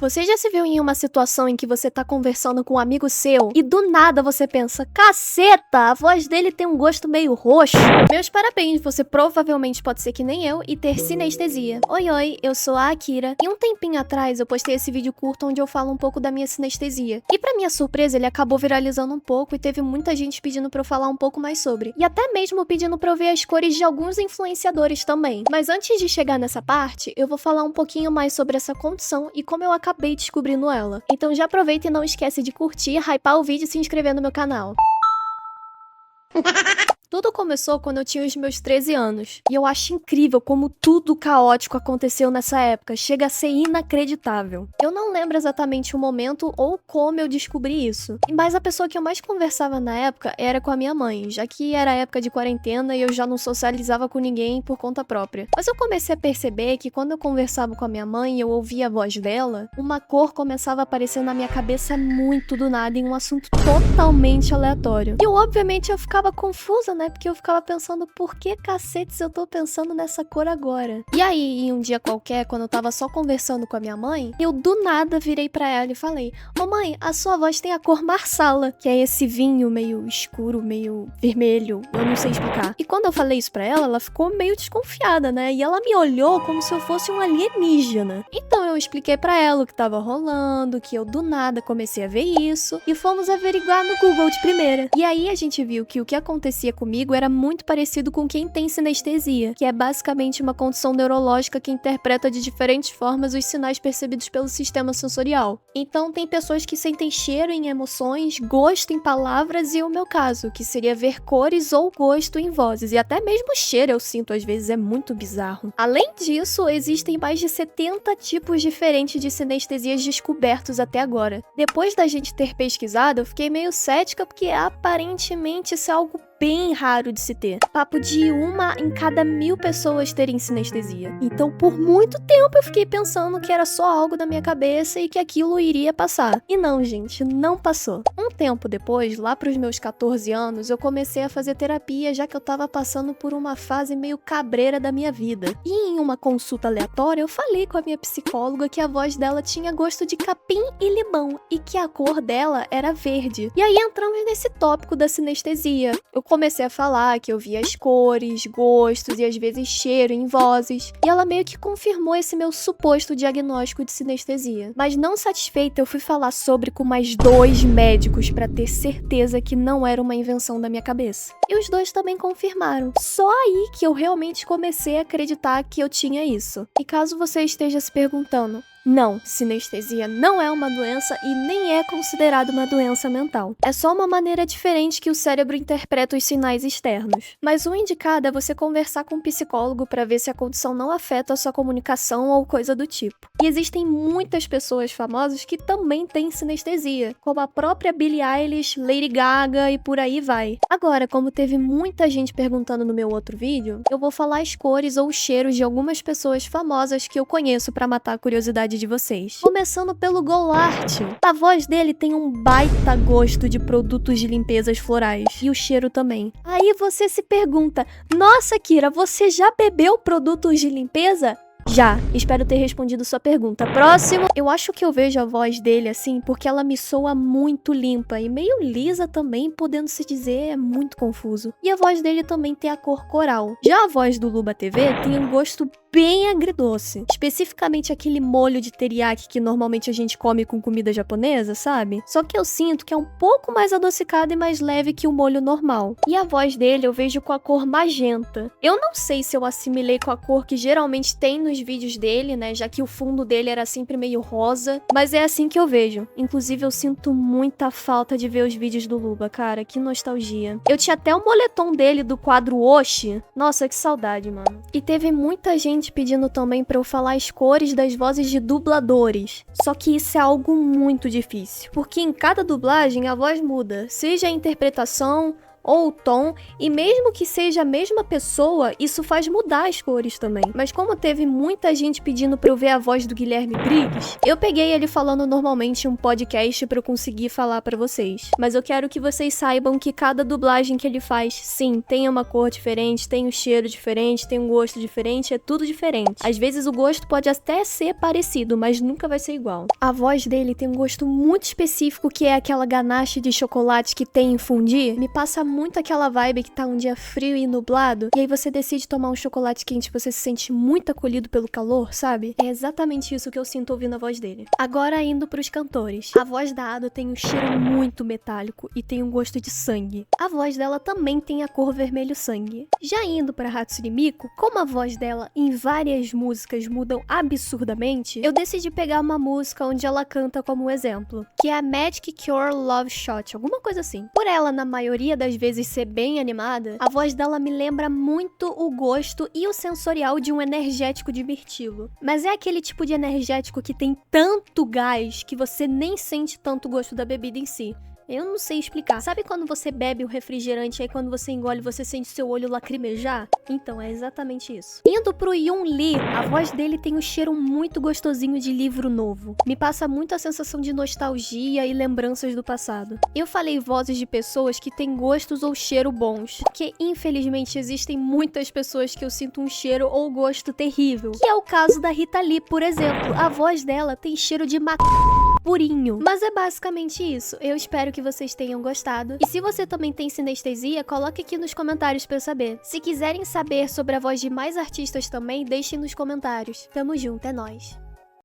Você já se viu em uma situação em que você tá conversando com um amigo seu e do nada você pensa, caceta, a voz dele tem um gosto meio roxo? Meus parabéns, você provavelmente pode ser que nem eu e ter sinestesia. Oi, eu sou a Akira e um tempinho atrás eu postei esse vídeo curto onde eu falo um pouco da minha sinestesia. E pra minha surpresa ele acabou viralizando um pouco e teve muita gente pedindo pra eu falar um pouco mais sobre. E até mesmo pedindo pra eu ver as cores de alguns influenciadores também. Mas antes de chegar nessa parte, eu vou falar um pouquinho mais sobre essa condição e como eu acabei descobrindo ela. Então já aproveita e não esquece de curtir, hypar o vídeo e se inscrever no meu canal. Tudo começou quando eu tinha os meus 13 anos. E eu acho incrível como tudo caótico aconteceu nessa época. Chega a ser inacreditável. Eu não lembro exatamente o momento ou como eu descobri isso. Mas a pessoa que eu mais conversava na época era com a minha mãe, já que era época de quarentena e eu já não socializava com ninguém por conta própria. Mas eu comecei a perceber que quando eu conversava com a minha mãe e eu ouvia a voz dela, uma cor começava a aparecer na minha cabeça muito do nada em um assunto totalmente aleatório. E obviamente eu ficava confusa, né? Porque eu ficava pensando, por que cacetes eu tô pensando nessa cor agora? E aí, em um dia qualquer, quando eu tava só conversando com a minha mãe, eu do nada virei pra ela e falei, ô mãe, a sua voz tem a cor marsala, que é esse vinho meio escuro, meio vermelho, eu não sei explicar. E quando eu falei isso pra ela, ela ficou meio desconfiada, né? E ela me olhou como se eu fosse um alienígena. Então eu expliquei pra ela o que tava rolando, que eu do nada comecei a ver isso, e fomos averiguar no Google de primeira. E aí a gente viu que o que acontecia comigo era muito parecido com quem tem sinestesia, que é basicamente uma condição neurológica que interpreta de diferentes formas os sinais percebidos pelo sistema sensorial. Então tem pessoas que sentem cheiro em emoções, gosto em palavras e o meu caso, que seria ver cores ou gosto em vozes, e até mesmo cheiro eu sinto às vezes, é muito bizarro. Além disso, existem mais de 70 tipos diferentes de sinestesias descobertos até agora. Depois da gente ter pesquisado, eu fiquei meio cética porque aparentemente isso é algo bem raro de se ter. Papo de 1 em cada 1000 pessoas terem sinestesia. Então, por muito tempo eu fiquei pensando que era só algo da minha cabeça e que aquilo iria passar. E não, gente, não passou. Um tempo depois, lá pros meus 14 anos, eu comecei a fazer terapia, já que eu tava passando por uma fase meio cabreira da minha vida. E em uma consulta aleatória, eu falei com a minha psicóloga que a voz dela tinha gosto de capim e limão, e que a cor dela era verde. E aí entramos nesse tópico da sinestesia. Eu comecei a falar que eu via as cores, gostos e às vezes cheiro em vozes, e ela meio que confirmou esse meu suposto diagnóstico de sinestesia. Mas não satisfeita, eu fui falar sobre com mais 2 médicos pra ter certeza que não era uma invenção da minha cabeça. E os 2 também confirmaram. Só aí que eu realmente comecei a acreditar que eu tinha isso. E caso você esteja se perguntando, não, sinestesia não é uma doença e nem é considerada uma doença mental. É só uma maneira diferente que o cérebro interpreta os sinais externos. Mas o indicado é você conversar com um psicólogo para ver se a condição não afeta a sua comunicação ou coisa do tipo. E existem muitas pessoas famosas que também têm sinestesia, como a própria Billie Eilish, Lady Gaga e por aí vai. Agora, como teve muita gente perguntando no meu outro vídeo, eu vou falar as cores ou os cheiros de algumas pessoas famosas que eu conheço para matar a curiosidade de vocês. Começando pelo Golart. A voz dele tem um baita gosto de produtos de limpezas florais. E o cheiro também. Aí você se pergunta, nossa Kira, você já bebeu produtos de limpeza? Já, espero ter respondido sua pergunta. Próximo, eu acho que eu vejo a voz dele assim porque ela me soa muito limpa e meio lisa também, podendo se dizer, é muito confuso. E a voz dele também tem a cor coral. Já a voz do Luba TV tem um gosto bem agridoce, especificamente aquele molho de teriyaki que normalmente a gente come com comida japonesa, sabe? Só que eu sinto que é um pouco mais adocicado e mais leve que o molho normal. E a voz dele eu vejo com a cor magenta. Eu não sei se eu assimilei com a cor que geralmente tem nos vídeos dele, né, já que o fundo dele era sempre meio rosa, mas é assim que eu vejo. Inclusive eu sinto muita falta de ver os vídeos do Luba, cara, que nostalgia. Eu tinha até o moletom dele do quadro Oshi. Nossa, que saudade, mano. E teve muita gente pedindo também pra eu falar as cores das vozes de dubladores. Só que isso é algo muito difícil, porque em cada dublagem a voz muda, seja a interpretação ou o tom, e mesmo que seja a mesma pessoa, isso faz mudar as cores também. Mas como teve muita gente pedindo pra eu ver a voz do Guilherme Briggs, eu peguei ele falando normalmente em um podcast pra eu conseguir falar pra vocês. Mas eu quero que vocês saibam que cada dublagem que ele faz, sim, tem uma cor diferente, tem um cheiro diferente, tem um gosto diferente, é tudo diferente. Às vezes o gosto pode até ser parecido, mas nunca vai ser igual. A voz dele tem um gosto muito específico, que é aquela ganache de chocolate que tem em fondue. Me passa muito aquela vibe que tá um dia frio e nublado, e aí você decide tomar um chocolate quente, você se sente muito acolhido pelo calor, sabe? É exatamente isso que eu sinto ouvindo a voz dele. Agora indo pros cantores. A voz da Ado tem um cheiro muito metálico e tem um gosto de sangue. A voz dela também tem a cor vermelho sangue. Já indo pra Hatsune Miku, como a voz dela em várias músicas mudam absurdamente, eu decidi pegar uma música onde ela canta como exemplo, que é a Magic Cure Love Shot, alguma coisa assim. Por ela, na maioria das vezes, ser bem animada, a voz dela me lembra muito o gosto e o sensorial de um energético de mirtilo. Mas é aquele tipo de energético que tem tanto gás que você nem sente tanto o gosto da bebida em si. Eu não sei explicar. Sabe quando você bebe um refrigerante e aí quando você engole você sente seu olho lacrimejar? Então, é exatamente isso. Indo pro Yun Lee, a voz dele tem um cheiro muito gostosinho de livro novo. Me passa muito a sensação de nostalgia e lembranças do passado. Eu falei vozes de pessoas que têm gostos ou cheiro bons, porque infelizmente existem muitas pessoas que eu sinto um cheiro ou gosto terrível, que é o caso da Rita Lee, por exemplo. A voz dela tem cheiro de purinho. Mas é basicamente isso. Eu espero que vocês tenham gostado. E se você também tem sinestesia, coloque aqui nos comentários pra eu saber. Se quiserem saber sobre a voz de mais artistas também, deixem nos comentários. Tamo junto, é nóis.